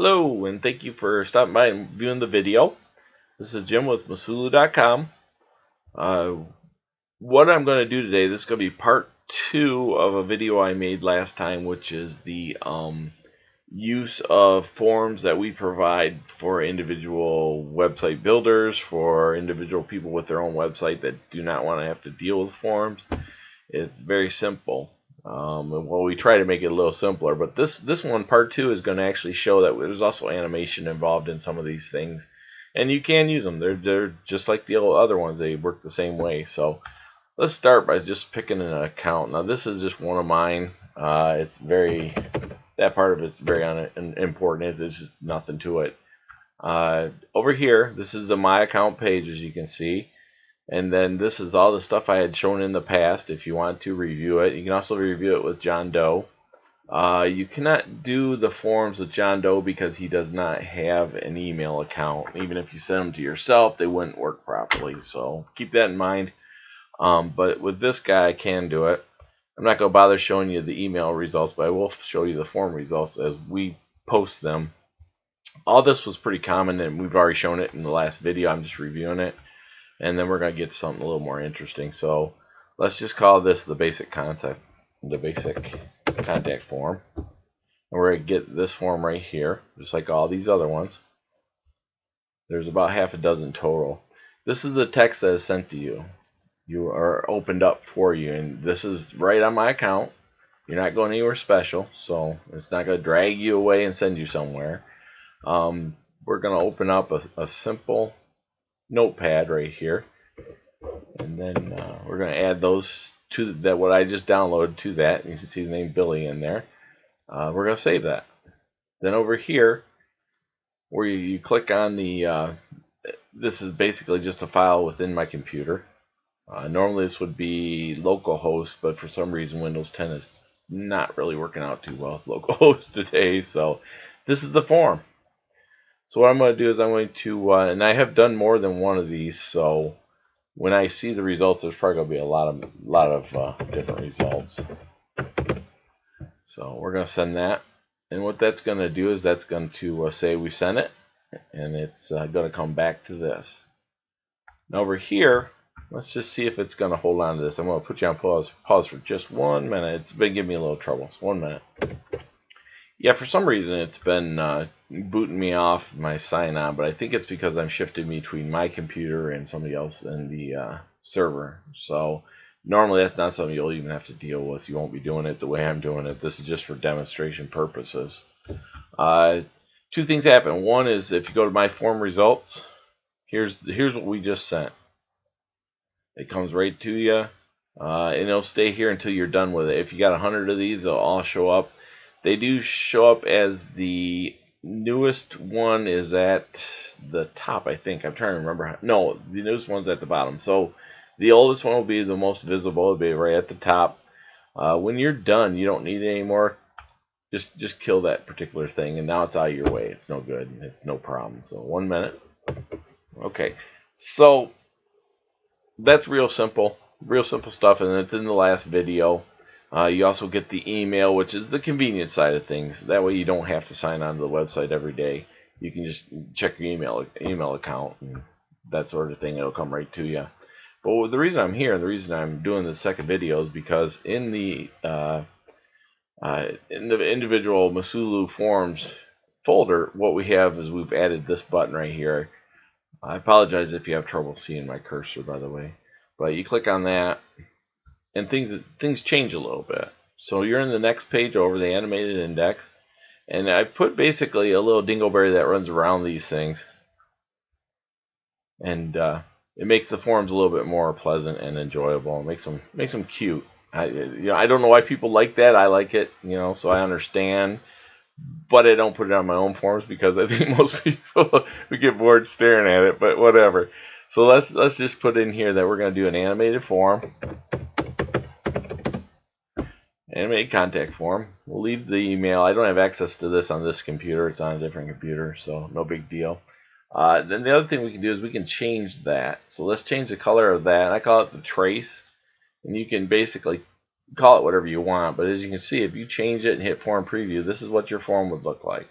Hello, and thank you for stopping by and viewing the video. This is Jim with Masulu.com. Uh, what I'm going to do today, this is going to be part 2 of a video I made last time, which is the use of forms that we provide for individual website builders, for individual people with their own website that do not want to have to deal with forms. It's very simple. Well, we try to make it a little simpler, but this one, part 2, is going to actually show that there's also animation involved in some of these things, and you can use them. They're just like the other ones. They work the same way. So let's start by just picking an account. Now this is just one of mine. That part of it's very unimportant. It's just nothing to it. Over here, this is the My Account page, as you can see. And then this is all the stuff I had shown in the past. If you want to review it, you can also review it with John Doe. You cannot do the forms with John Doe because he does not have an email account. Even if you send them to yourself, they wouldn't work properly. So keep that in mind. But with this guy, I can do it. I'm not going to bother showing you the email results, but I will show you the form results as we post them. All this was pretty common, and we've already shown it in the last video. I'm just reviewing it. And then we're going to get to something a little more interesting. So let's just call this the basic contact form. And we're going to get this form right here, just like all these other ones. There's about half a dozen total. This is the text that is sent to you. You are opened up for you, and this is right on my account. You're not going anywhere special, so it's not going to drag you away and send you somewhere. We're going to open up a simple notepad right here, and then we're going to add those to that, what I just downloaded, to that. You can see the name Billy in there. We're going to save that. Then over here, where you click on the this is basically just a file within my computer. Normally this would be localhost, but for some reason Windows 10 is not really working out too well with localhost today. So this is the form. So what I'm going to do is I'm going to, and I have done more than one of these, so when I see the results, there's probably going to be a lot of different results. So we're going to send that, and what that's going to do is that's going to say we sent it, and it's going to come back to this. Now over here, let's just see if it's going to hold on to this. I'm going to put you on pause for just 1 minute. It's been giving me a little trouble. So 1 minute. Yeah, for some reason it's been booting me off my sign-on, but I think it's because I'm shifting between my computer and somebody else in the server. So normally that's not something you'll even have to deal with. You won't be doing it the way I'm doing it. This is just for demonstration purposes. Two things happen. One is if you go to my form results, here's what we just sent. It comes right to you, and it'll stay here until you're done with it. If you got 100 of these, they'll all show up. They do show up as the newest one is at the top, I think. I'm trying to remember. No, the newest one's at the bottom. So the oldest one will be the most visible. It'll be right at the top. When you're done, you don't need it anymore. Just kill that particular thing, and now it's out of your way. It's no good. It's no problem. So 1 minute. Okay. So that's real simple stuff, and it's in the last video. You also get the email, which is the convenience side of things. That way you don't have to sign on to the website every day. You can just check your email account and that sort of thing. It'll come right to you. But the reason I'm here, the reason I'm doing the second video, is because in the individual Masulu forms folder, what we have is we've added this button right here. I apologize if you have trouble seeing my cursor, by the way. But you click on that, and things change a little bit. So you're in the next page over, the animated index, and I put basically a little dingleberry that runs around these things, and it makes the forms a little bit more pleasant and enjoyable. It makes them cute. I don't know why people like that. I like it, so I understand. But I don't put it on my own forms because I think most people would get bored staring at it. But whatever. So let's just put in here that we're going to do an animated form. Animated contact form. We'll leave the email. I don't have access to this on this computer. It's on a different computer, so no big deal. Then the other thing we can do is we can change that. So let's change the color of that. I call it the trace. And you can basically call it whatever you want. But as you can see, if you change it and hit form preview, this is what your form would look like.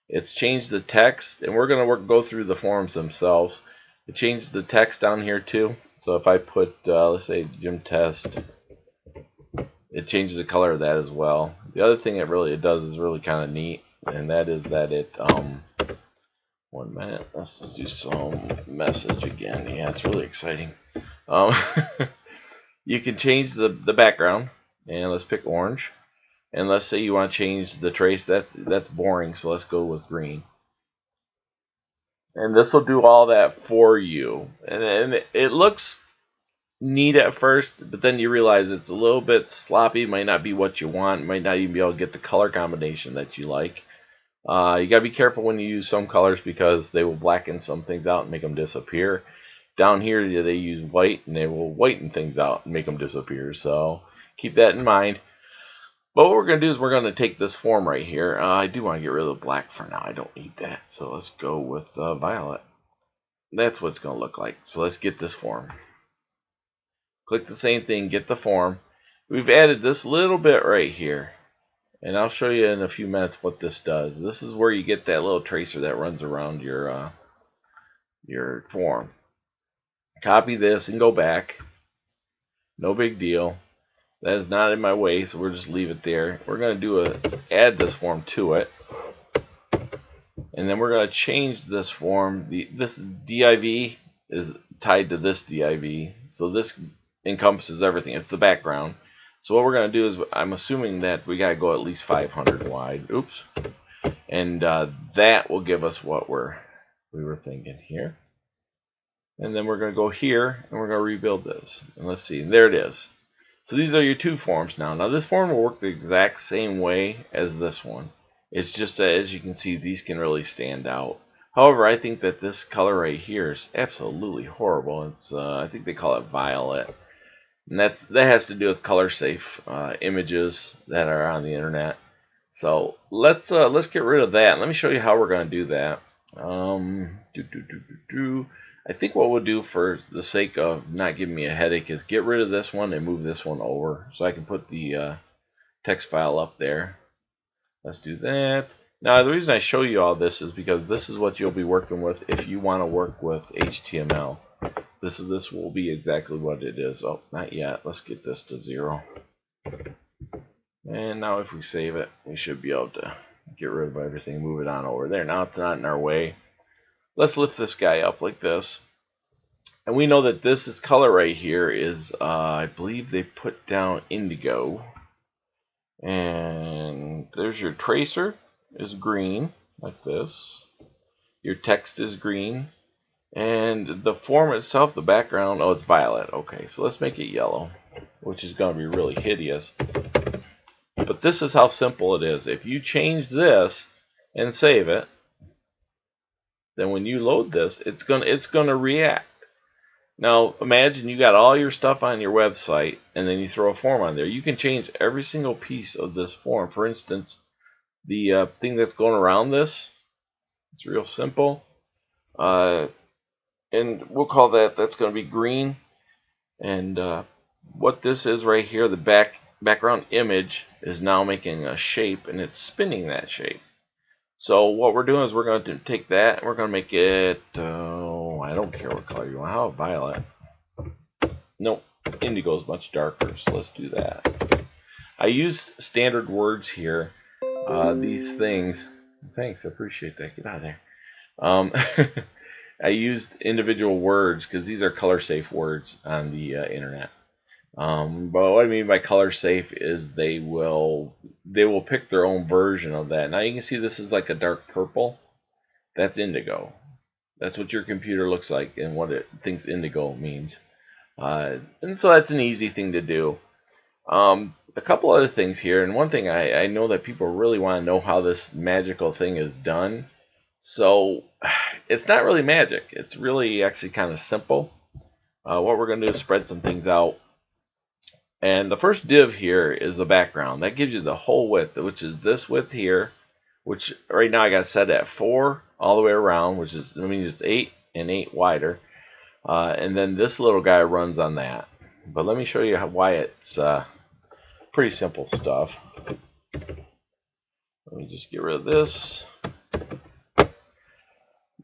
It's changed the text, and we're going to go through the forms themselves. It changed the text down here too. So if I put, let's say, gym test, it changes the color of that as well. The other thing it does is really kind of neat, and that is that it, 1 minute, let's just do some message again. Yeah, it's really exciting. You can change the background, and let's pick orange. And let's say you want to change the trace. That's boring, so let's go with green. And this will do all that for you. And it looks neat at first, but then you realize it's a little bit sloppy. Might not be what you want. Might not even be able to get the color combination that you like. You got to be careful when you use some colors because they will blacken some things out and make them disappear. Down here, they use white, and they will whiten things out and make them disappear. So keep that in mind. But what we're going to do is we're going to take this form right here. I do want to get rid of the black for now. I don't need that. So let's go with violet. That's what it's going to look like. So let's get this form. Click the same thing, get the form. We've added this little bit right here. And I'll show you in a few minutes what this does. This is where you get that little tracer that runs around your form. Copy this and go back. No big deal. That is not in my way, so we'll just leave it there. We're going to add this form to it. And then we're going to change this form. This div is tied to this div. So this encompasses everything. It's the background. So what we're going to do is, I'm assuming that we got to go at least 500 wide. Oops. And that will give us what we were thinking here. And then we're going to go here, and we're going to rebuild this. And let's see. There it is. So these are your two forms now. Now this form will work the exact same way as this one. It's just that, as you can see, these can really stand out. However, I think that this color right here is absolutely horrible. It's I think they call it violet. And that has to do with color safe images that are on the internet. So let's get rid of that. Let me show you how we're going to do that. I think what we'll do, for the sake of not giving me a headache, is get rid of this one and move this one over so I can put the text file up there. Let's do that. Now, the reason I show you all this is because this is what you'll be working with if you want to work with HTML. This will be exactly what it is. Oh, not yet. Let's get this to 0. And now if we save it, we should be able to get rid of everything, move it on over there. Now it's not in our way. Let's lift this guy up like this. And we know that this color right here is, I believe they put down indigo. And there's your tracer is green, like this. Your text is green. And the form itself, the background, oh, it's violet. Okay, so let's make it yellow, which is going to be really hideous. But this is how simple it is. If you change this and save it, then when you load this, it's gonna react. Now imagine you got all your stuff on your website, and then you throw a form on there. You can change every single piece of this form. For instance, the thing that's going around this, it's real simple. And we'll call that's going to be green. And what this is right here, the background image is now making a shape, and it's spinning that shape. So what we're doing is we're going to take that and we're going to make it, I don't care what color you want. How about violet? Nope, indigo is much darker, so let's do that. I used standard words here. These things, thanks, I appreciate that. Get out of there. I used individual words because these are color safe words on the internet. But what I mean by color safe is they will pick their own version of that. Now you can see this is like a dark purple. That's indigo. That's what your computer looks like and what it thinks indigo means. And so that's an easy thing to do. A couple other things here, and one thing I know that people really want to know how this magical thing is done. So it's not really magic. It's really actually kind of simple. What we're going to do is spread some things out. And the first div here is the background. That gives you the whole width, which is this width here, which right now I got set at 4 all the way around, which is, I mean, it's 8 and 8 wider. And then this little guy runs on that. But let me show you why it's pretty simple stuff. Let me just get rid of this.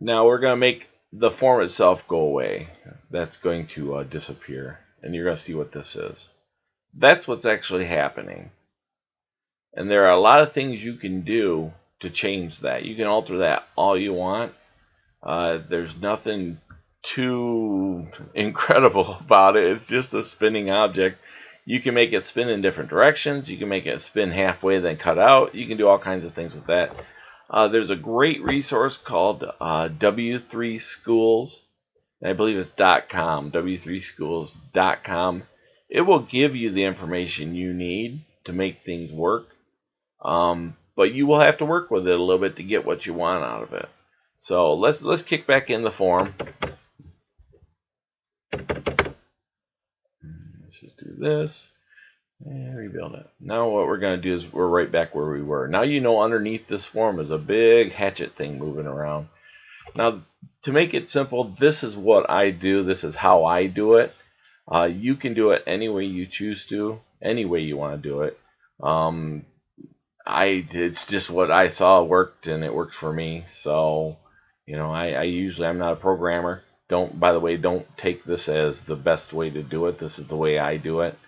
Now we're going to make the form itself go away. That's going to disappear, and you're going to see what this is. That's what's actually happening. And there are a lot of things you can do to change that. You can alter that all you want. There's nothing too incredible about it. It's just a spinning object. You can make it spin in different directions. You can make it spin halfway, then cut out. You can do all kinds of things with that. There's a great resource called W3 Schools. I believe it's .com, w3schools.com. It will give you the information you need to make things work. But you will have to work with it a little bit to get what you want out of it. So let's kick back in the form. Let's just do this and rebuild it. Now what we're going to do is we're right back where we were. Now you know underneath this form is a big hatchet thing moving around. Now to make it simple, this is what I do. This is how I do it. You can do it any way you choose to, any way you want to do it. It's just what I saw worked, and it works for me. So, you know, I'm not a programmer. By the way, don't take this as the best way to do it. This is the way I do it.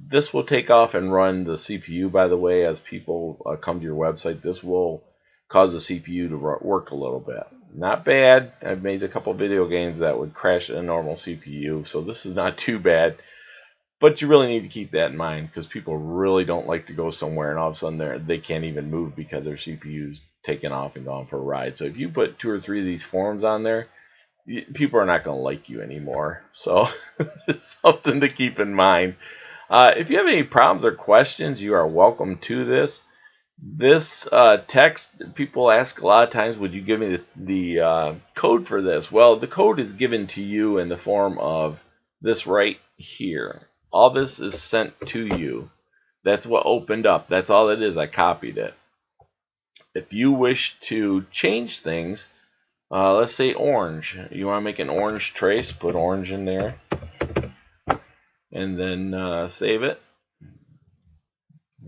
This will take off and run the CPU, by the way, as people come to your website. This will cause the CPU to work a little bit. Not bad. I've made a couple video games that would crash a normal CPU, so this is not too bad. But you really need to keep that in mind, because people really don't like to go somewhere and all of a sudden they can't even move because their CPU's taken off and gone for a ride. So if you put 2 or 3 of these forms on there, people are not going to like you anymore. So it's something to keep in mind. If you have any problems or questions, you are welcome to this. This text, people ask a lot of times, would you give me the code for this? Well, the code is given to you in the form of this right here. All this is sent to you. That's what opened up. That's all it is. I copied it. If you wish to change things, let's say orange. You want to make an orange trace, put orange in there. And then save it.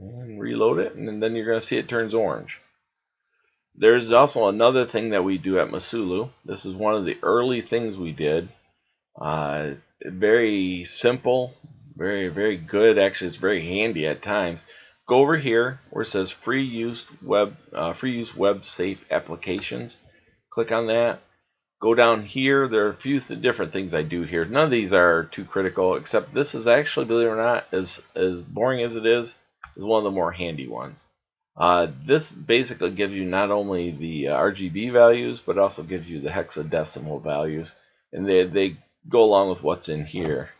And reload it. And then you're going to see it turns orange. There's also another thing that we do at Masulu. This is one of the early things we did. Very simple. Very, very good. Actually, it's very handy at times. Go over here where it says free use web safe applications. Click on that. Go down here. There are a few different things I do here. None of these are too critical, except this is actually, believe it or not, as boring as it is one of the more handy ones. This basically gives you not only the RGB values, but also gives you the hexadecimal values, and they go along with what's in here.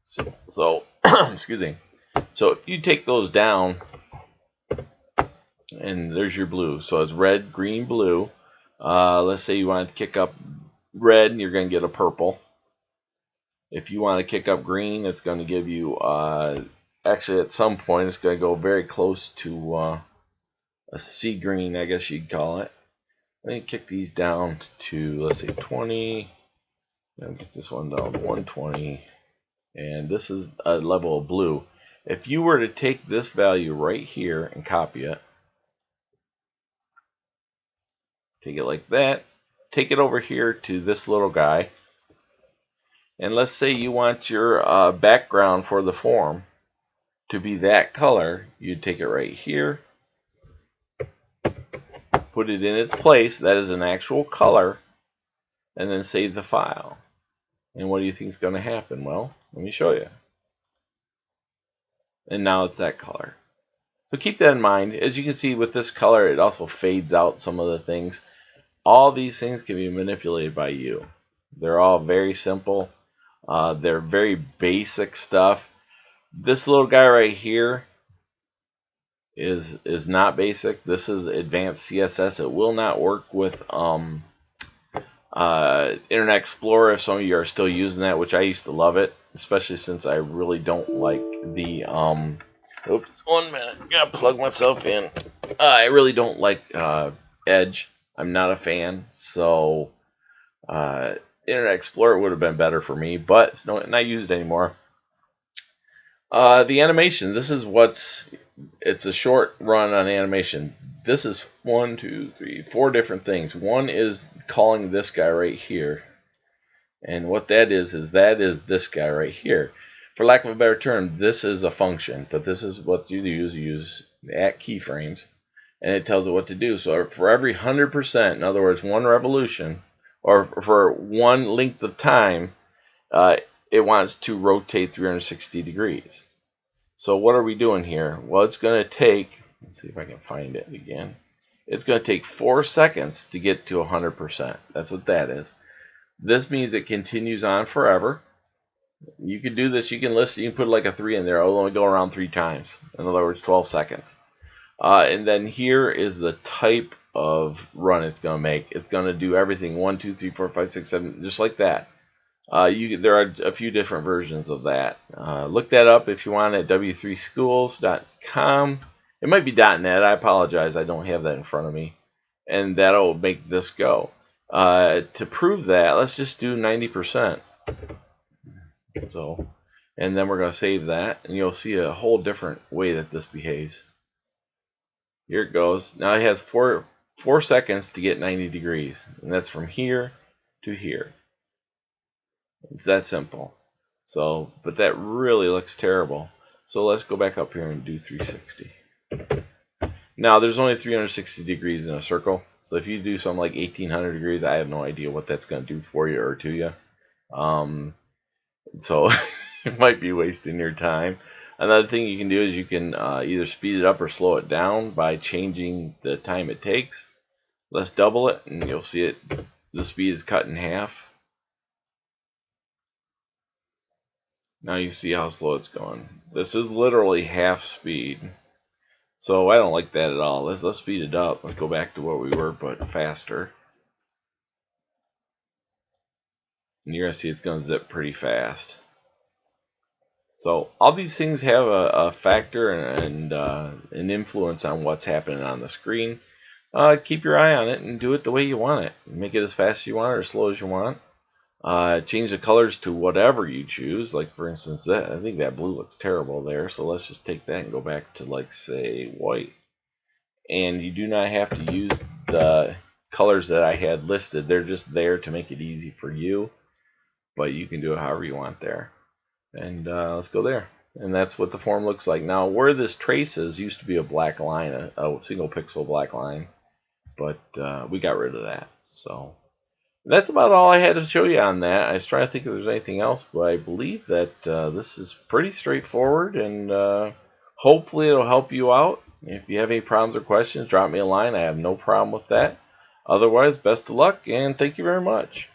So excuse me. So if you take those down, and there's your blue. So it's red, green, blue. Let's say you want to kick up red, and you're going to get a purple. If you want to kick up green, it's going to give you, actually at some point, it's going to go very close to a sea green, I guess you'd call it. Let me kick these down to, let's say, 20. Then get this one down to 120. And this is a level of blue. If you were to take this value right here and copy it, take it like that, take it over here to this little guy, and let's say you want your background for the form to be that color, you'd take it right here, put it in its place, that is an actual color, and then save the file. And what do you think is going to happen? Well, let me show you. And now it's that color. So keep that in mind. As you can see with this color, it also fades out some of the things. All these things can be manipulated by you. They're all very simple. They're very basic stuff. This little guy right here is not basic. This is advanced CSS. It will not work with Internet Explorer if some of you are still using that, which I used to love it, especially since I really don't like the oops, 1 minute, gotta plug myself in. I really don't like Edge. I'm not a fan, so Internet Explorer would have been better for me, but it's not used anymore. The animation, it's a short run on animation. this is 1, 2, 3, 4 different things. One is calling this guy right here. And what that is this guy right here. For lack of a better term, this is a function, but this is what you use at keyframes, and it tells it what to do. So for every 100%, in other words, one revolution, or for one length of time, it wants to rotate 360 degrees. So what are we doing here? Well, it's going to take, let's see if I can find it again. It's going to take 4 seconds to get to 100%. That's what that is. This means it continues on forever. You can do this. You can listen. You can put like a 3 in there. It'll only go around 3 times. In other words, 12 seconds. And then here is the type of run it's going to make. It's going to do everything 1, 2, 3, 4, 5, 6, 7, just like that. There are a few different versions of that. Look that up if you want at w3schools.com. It might be .net. I apologize. I don't have that in front of me. And that'll make this go. To prove that, let's just do 90%. So, and then we're going to save that, and you'll see a whole different way that this behaves. Here it goes. Now it has 4 seconds to get 90 degrees, and that's from here to here. It's that simple. So, but that really looks terrible. So let's go back up here and do 360. Now there's only 360 degrees in a circle. So if you do something like 1800 degrees, I have no idea what that's going to do for you or to you. So it might be wasting your time. Another thing you can do is you can either speed it up or slow it down by changing the time it takes. Let's double it, and you'll see it. The speed is cut in half. Now you see how slow it's going. This is literally half speed. So I don't like that at all. Let's speed it up. Let's go back to what we were, but faster. And you're going to see it's going to zip pretty fast. So all these things have a factor and an influence on what's happening on the screen. Keep your eye on it and do it the way you want it. Make it as fast as you want or as slow as you want. Change the colors to whatever you choose. Like for instance, I think that blue looks terrible there. So let's just take that and go back to, like, say, white. And you do not have to use the colors that I had listed. They're just there to make it easy for you. But you can do it however you want there. And let's go there. And that's what the form looks like. Now, where this traces used to be a black line, a single pixel black line. But we got rid of that. So that's about all I had to show you on that. I was trying to think if there's anything else, but I believe that this is pretty straightforward, and hopefully it'll help you out. If you have any problems or questions, drop me a line. I have no problem with that. Otherwise, best of luck, and thank you very much.